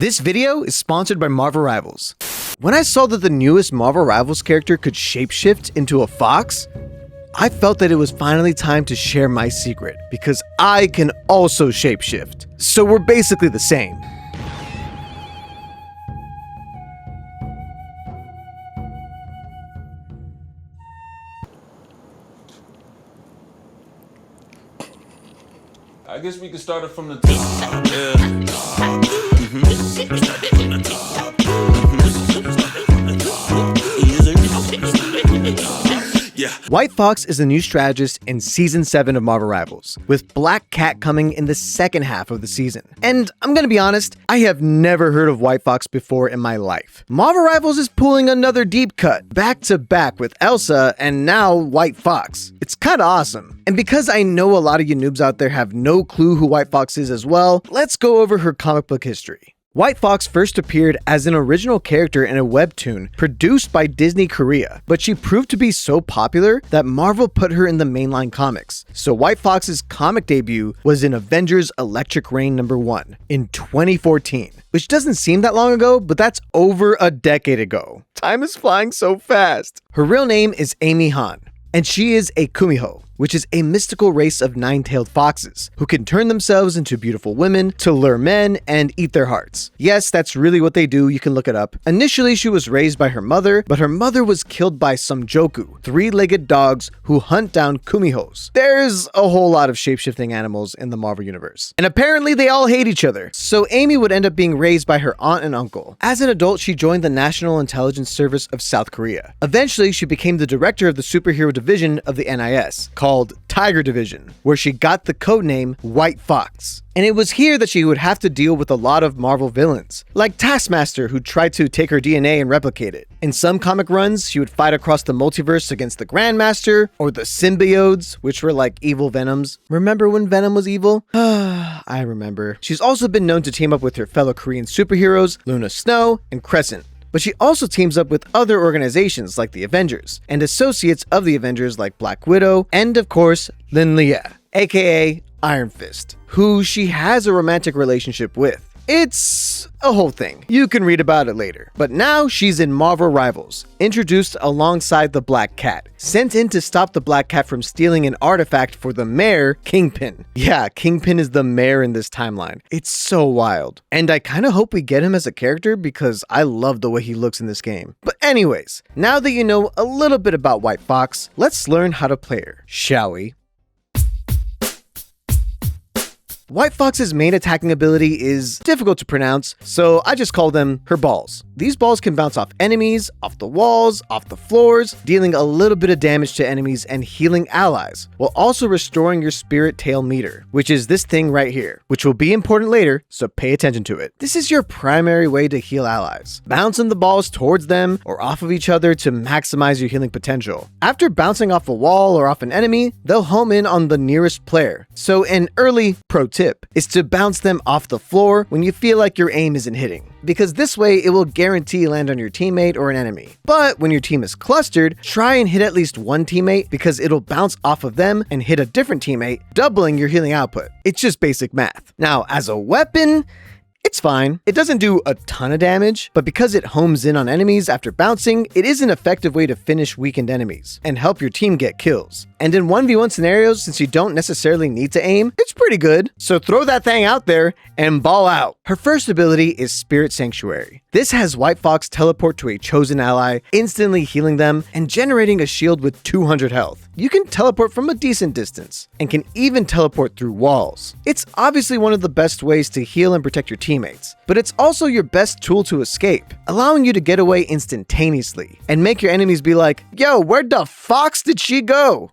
This video is sponsored by Marvel Rivals. When I saw that the newest Marvel Rivals character could shapeshift into a fox, I felt that it was finally time to share my secret, because I can also shapeshift. So we're basically the same. I guess we can start it from the top. White Fox is the new strategist in Season 7 of Marvel Rivals, with Black Cat coming in the second half of the season. And I'm gonna be honest, I have never heard of White Fox before in my life. Marvel Rivals is pulling another deep cut, back to back with Elsa and now White Fox. It's kinda awesome. And because I know a lot of you noobs out there have no clue who White Fox is as well, let's go over her comic book history. White Fox first appeared as an original character in a webtoon produced by Disney Korea, but she proved to be so popular that Marvel put her in the mainline comics. So White Fox's comic debut was in Avengers Electric Reign #1 in 2014, which doesn't seem that long ago, but that's over a decade ago. Time is flying so fast. Her real name is Amy Han, and she is a Kumiho, which is a mystical race of nine-tailed foxes who can turn themselves into beautiful women to lure men and eat their hearts. Yes, that's really what they do, you can look it up. Initially, she was raised by her mother, but her mother was killed by some Joku, three-legged dogs who hunt down Kumihos. There's a whole lot of shapeshifting animals in the Marvel Universe. And apparently they all hate each other. So Amy would end up being raised by her aunt and uncle. As an adult, she joined the National Intelligence Service of South Korea. Eventually, she became the director of the superhero division of the NIS, called Tiger Division, where she got the codename White Fox. And it was here that she would have to deal with a lot of Marvel villains, like Taskmaster, who tried to take her DNA and replicate it. In some comic runs, she would fight across the multiverse against the Grandmaster, or the Symbiotes, which were like evil Venoms. Remember when Venom was evil? I remember. She's also been known to team up with her fellow Korean superheroes, Luna Snow and Crescent. But she also teams up with other organizations like the Avengers, and associates of the Avengers like Black Widow, and of course, Lin Lia, aka Iron Fist, who she has a romantic relationship with. It's a whole thing. You can read about it later. But now she's in Marvel Rivals, introduced alongside the Black Cat, sent in to stop the Black Cat from stealing an artifact for the mayor, Kingpin. Yeah, Kingpin is the mayor in this timeline. It's so wild. And I kind of hope we get him as a character because I love the way he looks in this game. But anyways, now that you know a little bit about White Fox, let's learn how to play her, shall we? White Fox's main attacking ability is difficult to pronounce, so I just call them her balls. These balls can bounce off enemies, off the walls, off the floors, dealing a little bit of damage to enemies and healing allies, while also restoring your spirit tail meter, which is this thing right here, which will be important later, so pay attention to it. This is your primary way to heal allies, bouncing the balls towards them or off of each other to maximize your healing potential. After bouncing off a wall or off an enemy, they'll home in on the nearest player, so an early pro tip is to bounce them off the floor when you feel like your aim isn't hitting, because this way it will guarantee land on your teammate or an enemy. But when your team is clustered, try and hit at least one teammate because it'll bounce off of them and hit a different teammate, doubling your healing output. It's just basic math. Now, as a weapon, it's fine. It doesn't do a ton of damage, but because it homes in on enemies after bouncing, it is an effective way to finish weakened enemies and help your team get kills. And in 1v1 scenarios, since you don't necessarily need to aim, it's pretty good. So throw that thing out there and ball out. Her first ability is Spirit Sanctuary. This has White Fox teleport to a chosen ally, instantly healing them and generating a shield with 200 health. You can teleport from a decent distance and can even teleport through walls. It's obviously one of the best ways to heal and protect your teammates, but it's also your best tool to escape, allowing you to get away instantaneously and make your enemies be like, yo, where the fox did she go?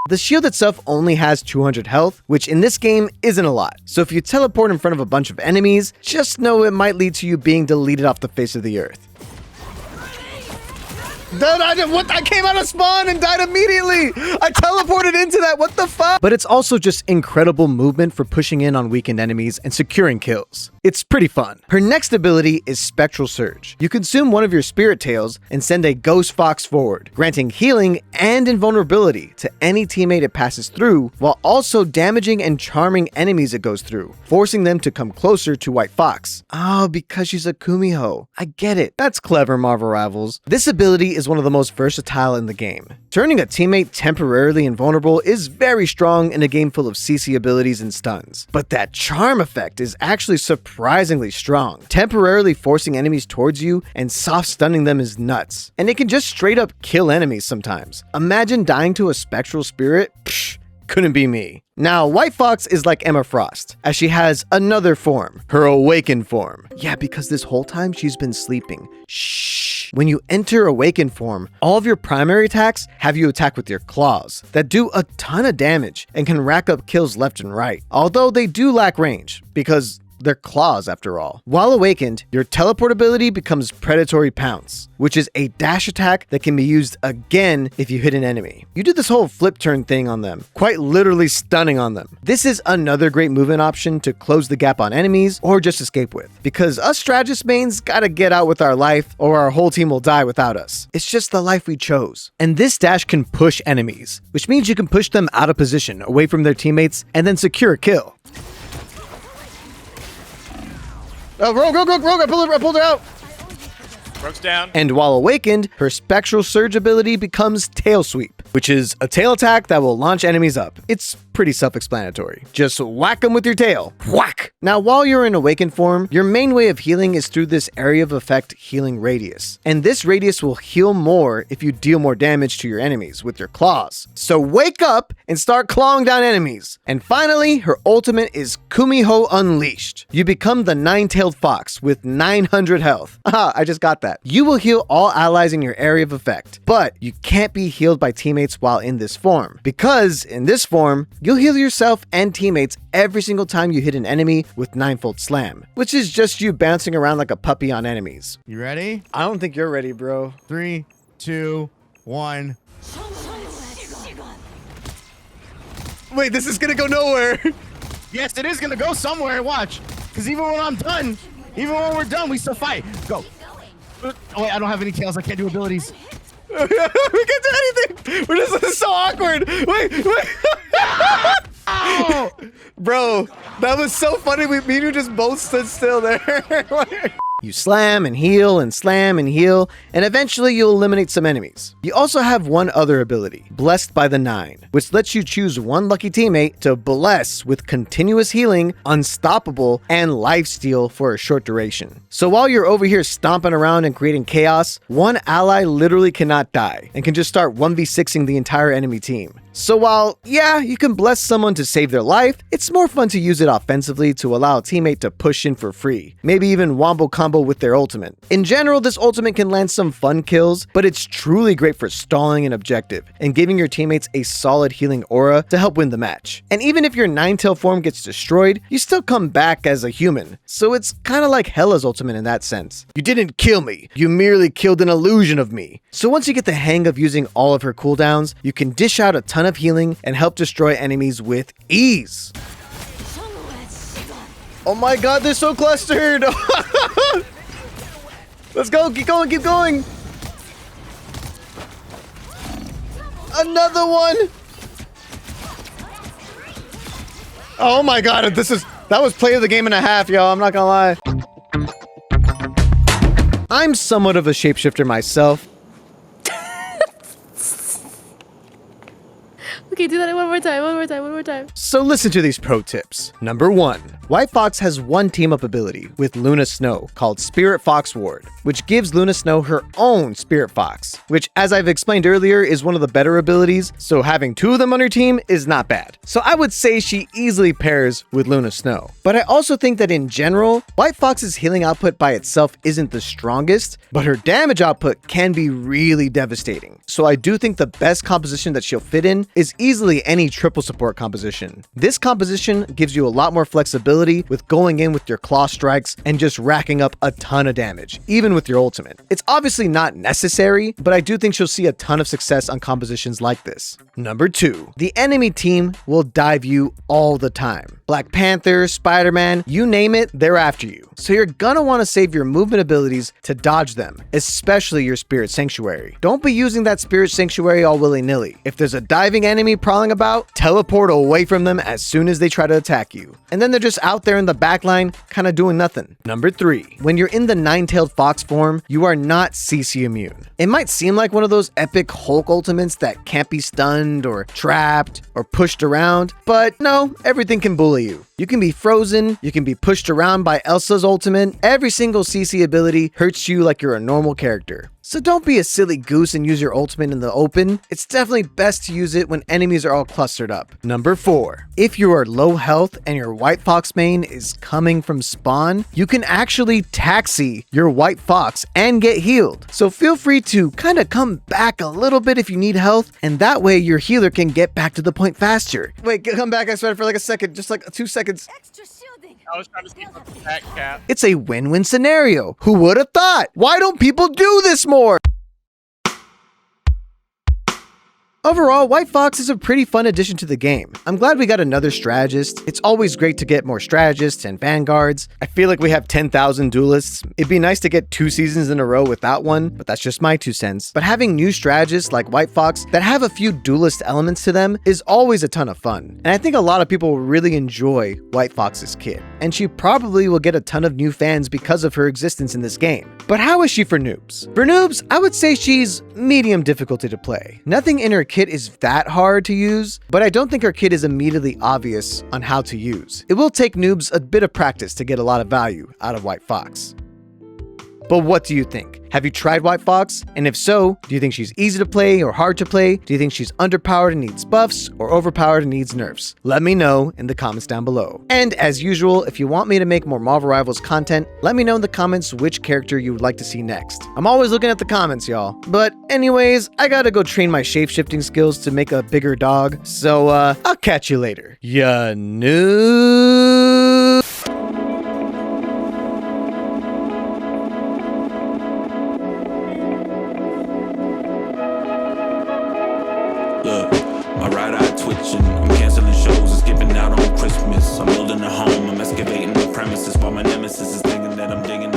The shield itself only has 200 health, which in this game isn't a lot. So if you teleport in front of a bunch of enemies, just know it might lead to you being deleted off the face of the earth. I came out of spawn and died immediately. I teleported into that. What the fuck? But it's also just incredible movement for pushing in on weakened enemies and securing kills. It's pretty fun. Her next ability is Spectral Surge. You consume one of your spirit tails and send a Ghost Fox forward, granting healing and invulnerability to any teammate it passes through, while also damaging and charming enemies it goes through, forcing them to come closer to White Fox. Oh, because she's a Kumiho. I get it. That's clever, Marvel Rivals. This ability is one of the most versatile in the game. Turning a teammate temporarily invulnerable is very strong in a game full of CC abilities and stuns. But that charm effect is actually surprisingly strong. Temporarily forcing enemies towards you and soft stunning them is nuts. And it can just straight up kill enemies sometimes. Imagine dying to a spectral spirit? Psh, couldn't be me. Now, White Fox is like Emma Frost, as she has another form, her awakened form. Yeah, because this whole time she's been sleeping. Shh. When you enter awakened form, all of your primary attacks have you attack with your claws that do a ton of damage and can rack up kills left and right, although they do lack range, because they're claws after all. While awakened, your teleportability becomes Predatory Pounce, which is a dash attack that can be used again if you hit an enemy. You do this whole flip turn thing on them, quite literally stunning on them. This is another great movement option to close the gap on enemies or just escape with, because us strategist mains gotta get out with our life or our whole team will die without us. It's just the life we chose. And this dash can push enemies, which means you can push them out of position, away from their teammates, and then secure a kill. Oh, Rogue, I pulled her out. Rogue's down. And while awakened, her Spectral Surge ability becomes Tail Sweep, which is a tail attack that will launch enemies up. It's pretty self-explanatory. Just whack them with your tail. Whack! Now, while you're in awakened form, your main way of healing is through this area of effect healing radius. And this radius will heal more if you deal more damage to your enemies with your claws. So wake up and start clawing down enemies. And finally, her ultimate is Kumiho Unleashed. You become the nine-tailed fox with 900 health. Aha, I just got that. You will heal all allies in your area of effect, but you can't be healed by teammates while in this form, because in this form, you'll heal yourself and teammates every single time you hit an enemy with ninefold slam, which is just you bouncing around like a puppy on enemies. You ready? I don't think you're ready, bro. 3, 2, 1. Wait, this is gonna go nowhere. Yes, it is gonna go somewhere. Watch, because even when I'm done, even when we're done, we still fight. Go. Oh wait, I don't have any tails. I can't do abilities. We can't do anything. We're just, this is so awkward. Wait. Ow! Bro, that was so funny. Me and you just both stood still there. You slam and heal and slam and heal, and eventually you'll eliminate some enemies. You also have one other ability, Blessed by the Nine, which lets you choose one lucky teammate to bless with continuous healing, unstoppable, and lifesteal for a short duration. So while you're over here stomping around and creating chaos, one ally literally cannot die and can just start 1v6ing the entire enemy team. So while, yeah, you can bless someone to save their life, it's more fun to use it offensively to allow a teammate to push in for free, maybe even wombo combo with their ultimate. In general, this ultimate can land some fun kills, but it's truly great for stalling an objective and giving your teammates a solid healing aura to help win the match. And even if your nine-tail form gets destroyed, you still come back as a human, so it's kind of like Hela's ultimate in that sense. You didn't kill me, you merely killed an illusion of me. So once you get the hang of using all of her cooldowns, you can dish out a ton of healing and help destroy enemies with ease. Oh my god, they're so clustered! Let's go, keep going! Another one! Oh my god, that was play of the game and a half, y'all, I'm not gonna lie. I'm somewhat of a shapeshifter myself. Okay, do that one more time. So listen to these pro tips. Number 1. White Fox has one team-up ability with Luna Snow called Spirit Fox Ward, which gives Luna Snow her own Spirit Fox, which, as I've explained earlier, is one of the better abilities, so having 2 of them on her team is not bad. So I would say she easily pairs with Luna Snow. But I also think that in general, White Fox's healing output by itself isn't the strongest, but her damage output can be really devastating. So I do think the best composition that she'll fit in is easily any triple support composition. This composition gives you a lot more flexibility with going in with your claw strikes and just racking up a ton of damage, even with your ultimate. It's obviously not necessary, but I do think she'll see a ton of success on compositions like this. Number 2, the enemy team will dive you all the time. Black Panther, Spider-Man, you name it, they're after you. So you're gonna want to save your movement abilities to dodge them, especially your Spirit Sanctuary. Don't be using that Spirit Sanctuary all willy-nilly. If there's a diving enemy prowling about, teleport away from them as soon as they try to attack you. And then they're just out there in the backline, kind of doing nothing. Number 3, when you're in the nine-tailed fox form, you are not CC immune. It might seem like one of those epic Hulk ultimates that can't be stunned or trapped or pushed around, but no, everything can bully you. You can be frozen, you can be pushed around by Elsa's ultimate. Every single CC ability hurts you like you're a normal character. So don't be a silly goose and use your ultimate in the open. It's definitely best to use it when enemies are all clustered up. Number 4, if you are low health and your White Fox main is coming from spawn, you can actually taxi your White Fox and get healed. So feel free to kind of come back a little bit if you need health, and that way your healer can get back to the point faster. Wait, come back, I swear, for like a second, just like 2 seconds. Extra shielding. I was trying to see about the back cap. It's a win-win scenario. Who would have thought? Why don't people do this more? Overall, White Fox is a pretty fun addition to the game. I'm glad we got another strategist. It's always great to get more strategists and vanguards. I feel like we have 10,000 duelists. It'd be nice to get 2 seasons in a row without one, but that's just my 2 cents. But having new strategists like White Fox that have a few duelist elements to them is always a ton of fun. And I think a lot of people will really enjoy White Fox's kit. And she probably will get a ton of new fans because of her existence in this game. But how is she for noobs? For noobs, I would say she's medium difficulty to play. Nothing in her kit is that hard to use, but I don't think her kit is immediately obvious on how to use. It will take noobs a bit of practice to get a lot of value out of White Fox. But what do you think? Have you tried White Fox? And if so, do you think she's easy to play or hard to play? Do you think she's underpowered and needs buffs or overpowered and needs nerfs? Let me know in the comments down below. And as usual, if you want me to make more Marvel Rivals content, let me know in the comments which character you would like to see next. I'm always looking at the comments, y'all. But anyways, I gotta go train my shape-shifting skills to make a bigger dog. So I'll catch you later. Ya noob. Look, my right eye twitching. I'm canceling shows and skipping out on Christmas. I'm building a home. I'm excavating the premises while my nemesis is thinking that I'm digging